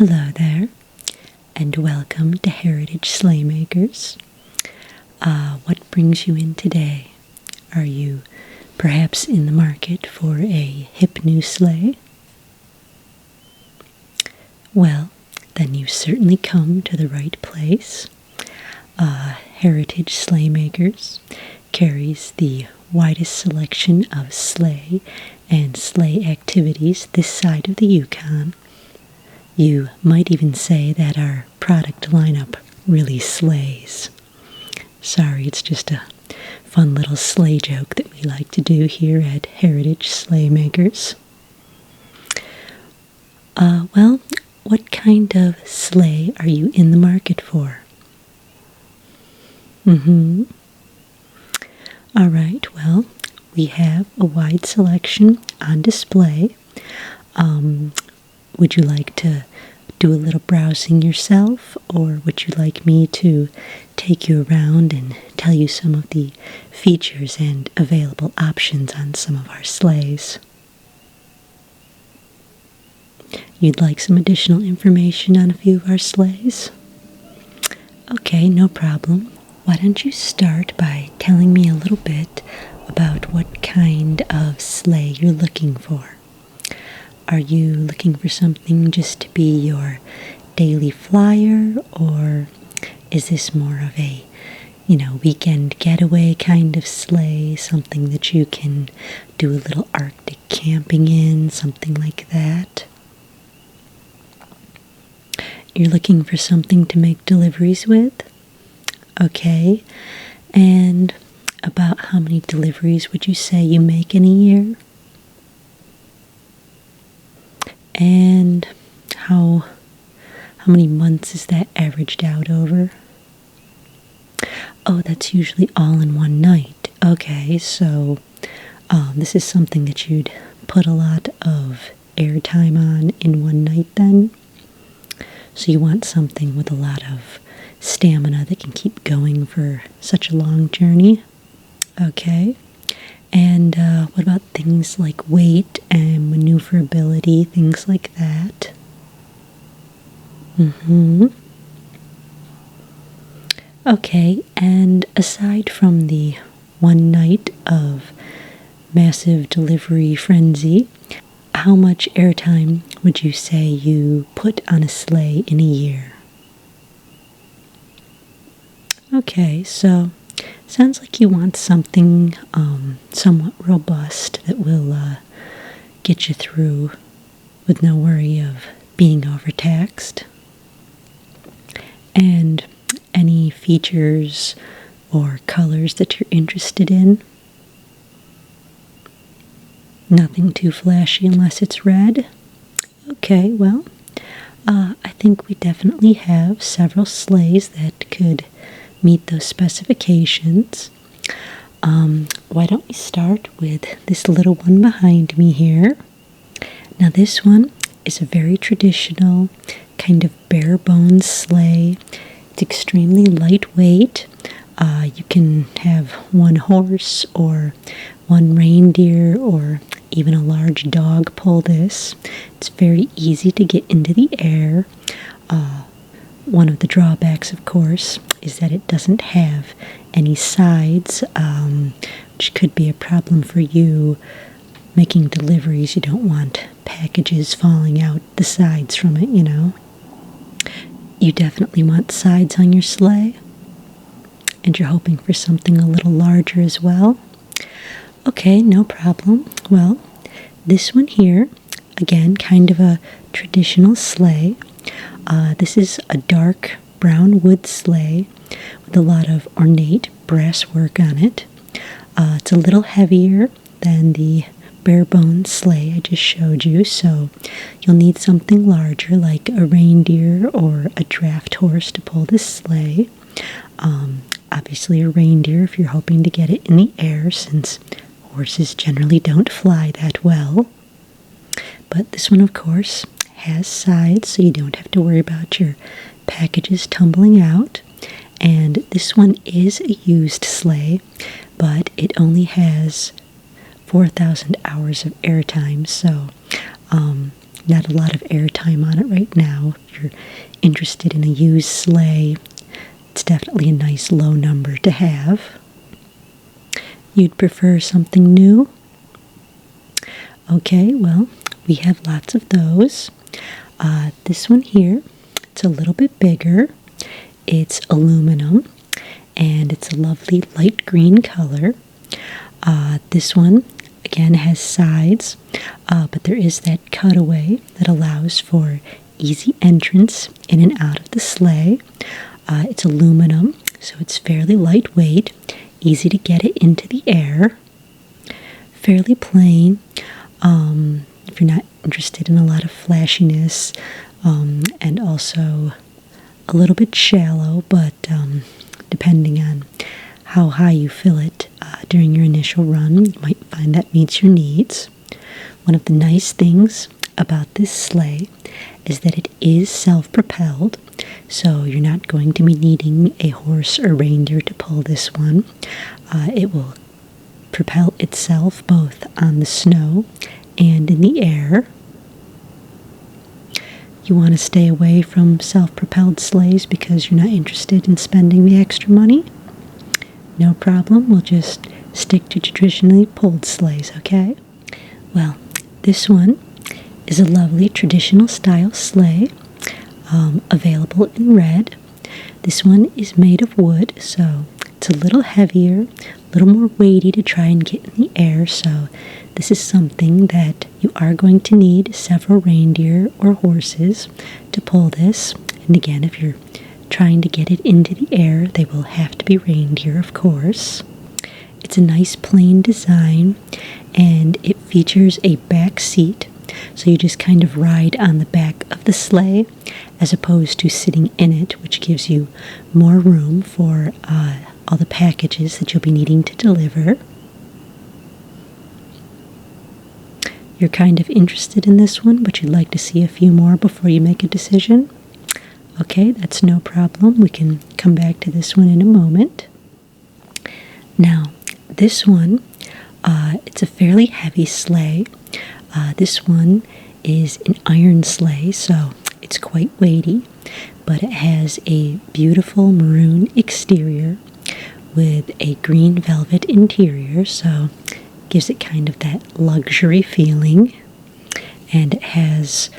Hello there, and welcome to Heritage Sleigh Makers. What brings you in today? Are you perhaps in the market for a hip new sleigh? Well, then you've certainly come to the right place. Heritage Sleigh Makers carries the widest selection of sleigh and sleigh activities this side of the Yukon. You might even say that our product lineup really slays. Sorry, it's just a fun little sleigh joke that we like to do here at Heritage Sleigh Makers. Well, what kind of sleigh are you in the market for? Alright, well, we have a wide selection on display. Would you like to do a little browsing yourself, or would you like me to take you around and tell you some of the features and available options on some of our sleighs? You'd like some additional information on a few of our sleighs? Okay, no problem. Why don't you start by telling me a little bit about what kind of sleigh you're looking for? Are you looking for something just to be your daily flyer, or is this more of a, weekend getaway kind of sleigh, something that you can do a little Arctic camping in, something like that? You're looking for something to make deliveries with? Okay, and about how many deliveries would you say you make in a year? And how many months is that averaged out over? Oh, that's usually all in one night. Okay, so this is something that you'd put a lot of airtime on in one night then? So you want something with a lot of stamina that can keep going for such a long journey? Okay. And what about things like weight and maneuverability, things like that? Okay, and aside from the one night of massive delivery frenzy, how much airtime would you say you put on a sleigh in a year? Okay, so sounds like you want something somewhat robust that will get you through with no worry of being overtaxed. And any features or colors that you're interested in? Nothing too flashy unless it's red? Okay, well, I think we definitely have several sleighs that could meet those specifications. Why don't we start with this little one behind me here? Now this one is a very traditional kind of bare bones sleigh. It's extremely lightweight. You can have one horse or one reindeer or even a large dog pull this. It's very easy to get into the air. One of the drawbacks, of course, is that it doesn't have any sides, which could be a problem for you making deliveries. You don't want packages falling out the sides from it, You definitely want sides on your sleigh, and you're hoping for something a little larger as well. Okay, no problem. Well, this one here, again, kind of a traditional sleigh. This is a dark brown wood sleigh with a lot of ornate brass work on it. It's a little heavier than the bare bones sleigh I just showed you, so you'll need something larger like a reindeer or a draft horse to pull this sleigh. Obviously a reindeer if you're hoping to get it in the air, since horses generally don't fly that well. But this one, of course, has sides, so you don't have to worry about your packages tumbling out. And this one is a used sleigh, but it only has 4,000 hours of airtime, so not a lot of airtime on it right now. If you're interested in a used sleigh, it's definitely a nice low number to have. You'd prefer something new? Okay, well, we have lots of those. This one here, it's a little bit bigger. It's aluminum, and it's a lovely light green color. This one, again, has sides, but there is that cutaway that allows for easy entrance in and out of the sleigh. It's aluminum, so it's fairly lightweight, easy to get it into the air, fairly plain. If you're not interested in a lot of flashiness, and also a little bit shallow, but depending on how high you fill it during your initial run, you might find that meets your needs. One of the nice things about this sleigh is that it is self-propelled, so you're not going to be needing a horse or reindeer to pull this one. It will propel itself both on the snow and in the air. You want to stay away from self-propelled sleighs because you're not interested in spending the extra money? No problem, we'll just stick to traditionally pulled sleighs, okay? Well, this one is a lovely traditional style sleigh, available in red. This one is made of wood, so it's a little heavier, a little more weighty to try and get in the air, so this is something that you are going to need several reindeer or horses to pull this. And again, if you're trying to get it into the air, they will have to be reindeer, of course. It's a nice plain design, and it features a back seat, so you just kind of ride on the back of the sleigh as opposed to sitting in it, which gives you more room for all the packages that you'll be needing to deliver. You're kind of interested in this one, but you'd like to see a few more before you make a decision? Okay, that's no problem. We can come back to this one in a moment. Now, this one, it's a fairly heavy sleigh. This one is an iron sleigh, so it's quite weighty, but it has a beautiful maroon exterior with a green velvet interior, so gives it kind of that luxury feeling. And it has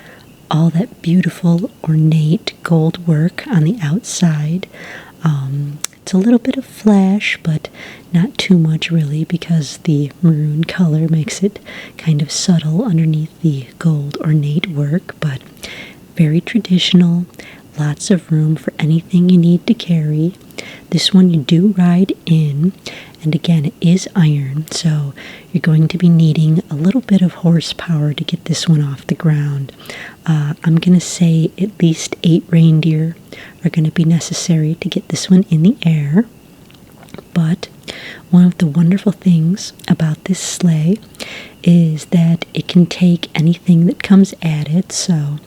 all that beautiful ornate gold work on the outside. It's a little bit of flash, but not too much really, because the maroon color makes it kind of subtle underneath the gold ornate work, but very traditional. Lots of room for anything you need to carry. This one you do ride in, and again, it is iron, so you're going to be needing a little bit of horsepower to get this one off the ground. I'm going to say at least 8 reindeer are going to be necessary to get this one in the air. But one of the wonderful things about this sleigh is that it can take anything that comes at it. So,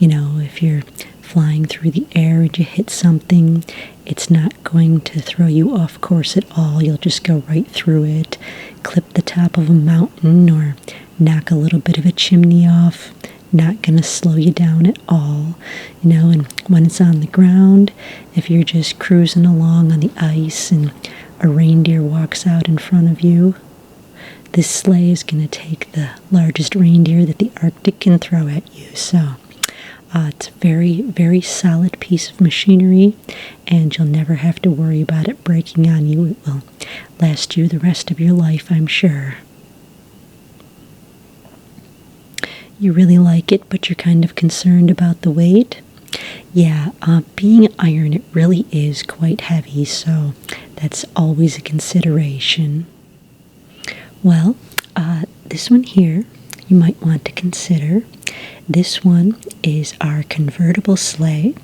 if you're flying through the air and you hit something, it's not going to throw you off course at all. You'll just go right through it, clip the top of a mountain, or knock a little bit of a chimney off. Not going to slow you down at all. And when it's on the ground, if you're just cruising along on the ice and a reindeer walks out in front of you, this sleigh is going to take the largest reindeer that the Arctic can throw at you. So it's a very, very solid piece of machinery, and you'll never have to worry about it breaking on you. It will last you the rest of your life, I'm sure. You really like it, but you're kind of concerned about the weight? Yeah, being iron, it really is quite heavy, so that's always a consideration. Well, this one here you might want to consider. This one is our convertible sleigh,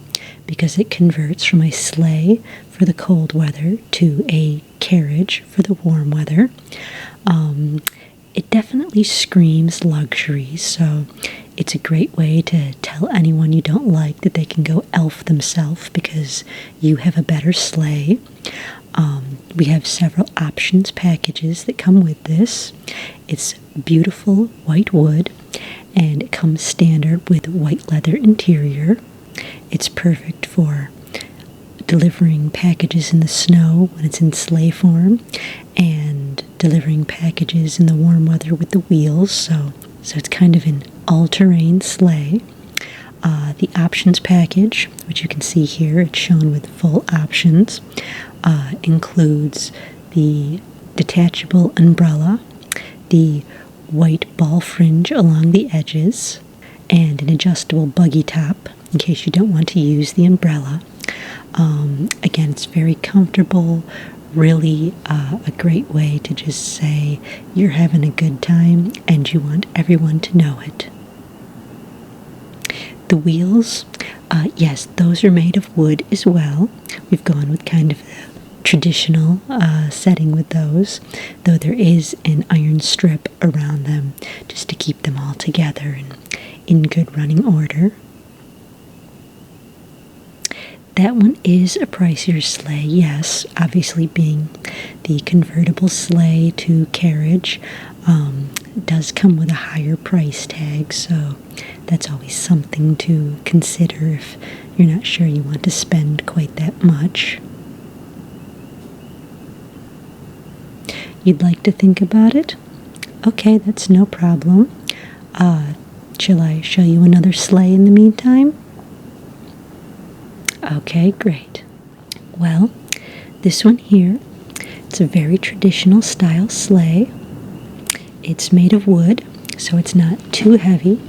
because it converts from a sleigh for the cold weather to a carriage for the warm weather. It definitely screams luxury, so it's a great way to tell anyone you don't like that they can go elf themselves because you have a better sleigh. We have several options packages that come with this. It's beautiful white wood, and it comes standard with white leather interior. It's perfect for delivering packages in the snow when it's in sleigh form, and delivering packages in the warm weather with the wheels, so it's kind of an all-terrain sleigh. The options package, which you can see here, it's shown with full options, includes the detachable umbrella, the white ball fringe along the edges, and an adjustable buggy top in case you don't want to use the umbrella. Again, it's very comfortable, really a great way to just say you're having a good time and you want everyone to know it. The wheels, yes, those are made of wood as well. We've gone with kind of the traditional setting with those, though there is an iron strip around them just to keep them all together and in good running order. That one is a pricier sleigh, yes, obviously being the convertible sleigh to carriage. It does come with a higher price tag, so that's always something to consider if you're not sure you want to spend quite that much. You'd like to think about it? Okay, that's no problem. Shall I show you another sleigh in the meantime? Okay, great. Well, this one here, it's a very traditional style sleigh. It's made of wood, so it's not too heavy,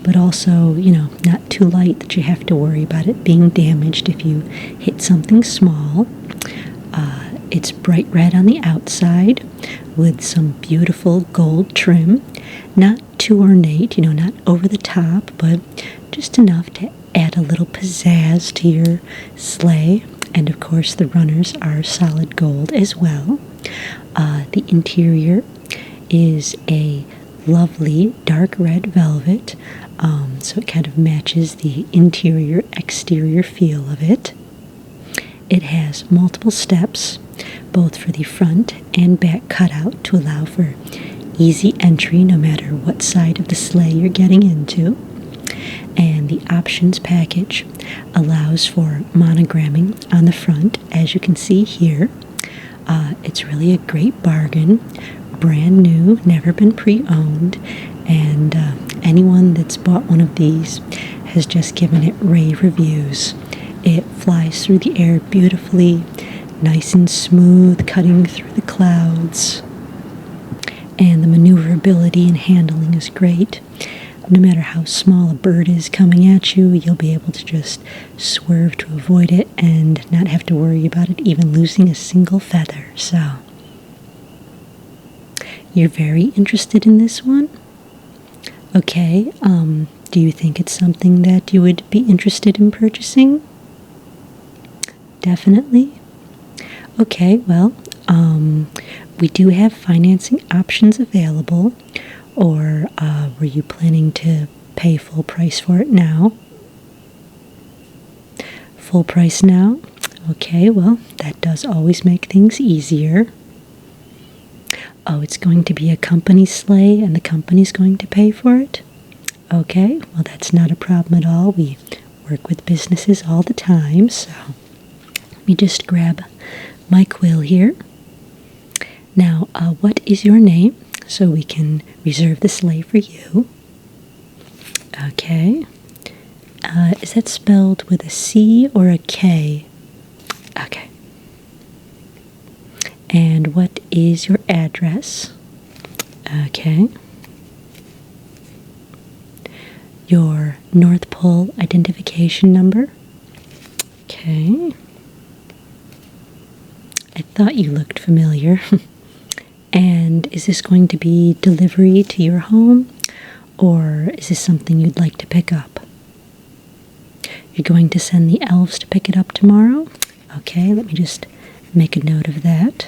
but also, not too light that you have to worry about it being damaged if you hit something small. It's bright red on the outside with some beautiful gold trim. Not too ornate, not over the top, but just enough to add a little pizzazz to your sleigh. And of course the runners are solid gold as well. The interior is a lovely dark red velvet, so it kind of matches the interior exterior feel of it. It has multiple steps, both for the front and back cutout, to allow for easy entry no matter what side of the sleigh you're getting into. And the options package allows for monogramming on the front, as you can see here. It's really a great bargain, brand new, never been pre-owned, and anyone that's bought one of these has just given it rave reviews. It flies through the air beautifully, nice and smooth, cutting through the clouds, and the maneuverability and handling is great. No matter how small a bird is coming at you, you'll be able to just swerve to avoid it and not have to worry about it even losing a single feather. So, you're very interested in this one? Okay, do you think it's something that you would be interested in purchasing? Definitely? Okay, well, we do have financing options available. Or were you planning to pay full price for it now? Full price now? Okay, well, that does always make things easier. Oh, it's going to be a company sleigh and the company's going to pay for it? Okay, well, that's not a problem at all. We work with businesses all the time, so let me just grab my quill here. Now, what is your name? So we can reserve the sleigh for you. Okay. Is that spelled with a C or a K? Okay. And what is your address? Okay. Your North Pole identification number? Okay. I thought you looked familiar. And is this going to be delivery to your home, or is this something you'd like to pick up? You're going to send the elves to pick it up tomorrow? Okay, let me just make a note of that.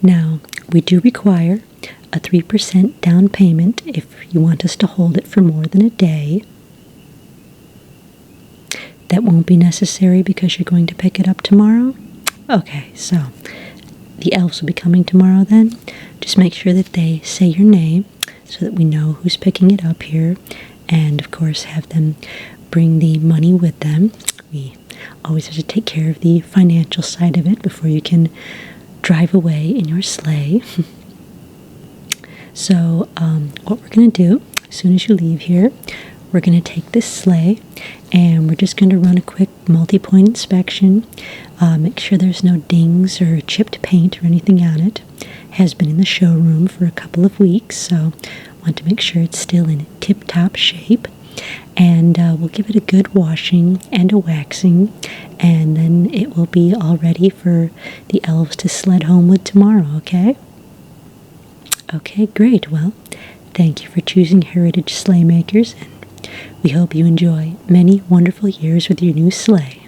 Now, we do require a 3% down payment if you want us to hold it for more than a day. That won't be necessary because you're going to pick it up tomorrow? Okay, so the elves will be coming tomorrow then, just make sure that they say your name so that we know who's picking it up here. And of course have them bring the money with them. We always have to take care of the financial side of it before you can drive away in your sleigh. So what we're going to do, as soon as you leave here, we're going to take this sleigh and we're just going to run a quick multi-point inspection. Make sure there's no dings or chipped paint or anything on it. It has been in the showroom for a couple of weeks, so I want to make sure it's still in tip-top shape. And we'll give it a good washing and a waxing, and then it will be all ready for the elves to sled home with tomorrow, okay? Okay, great. Well, thank you for choosing Heritage Sleigh Makers, and we hope you enjoy many wonderful years with your new sleigh.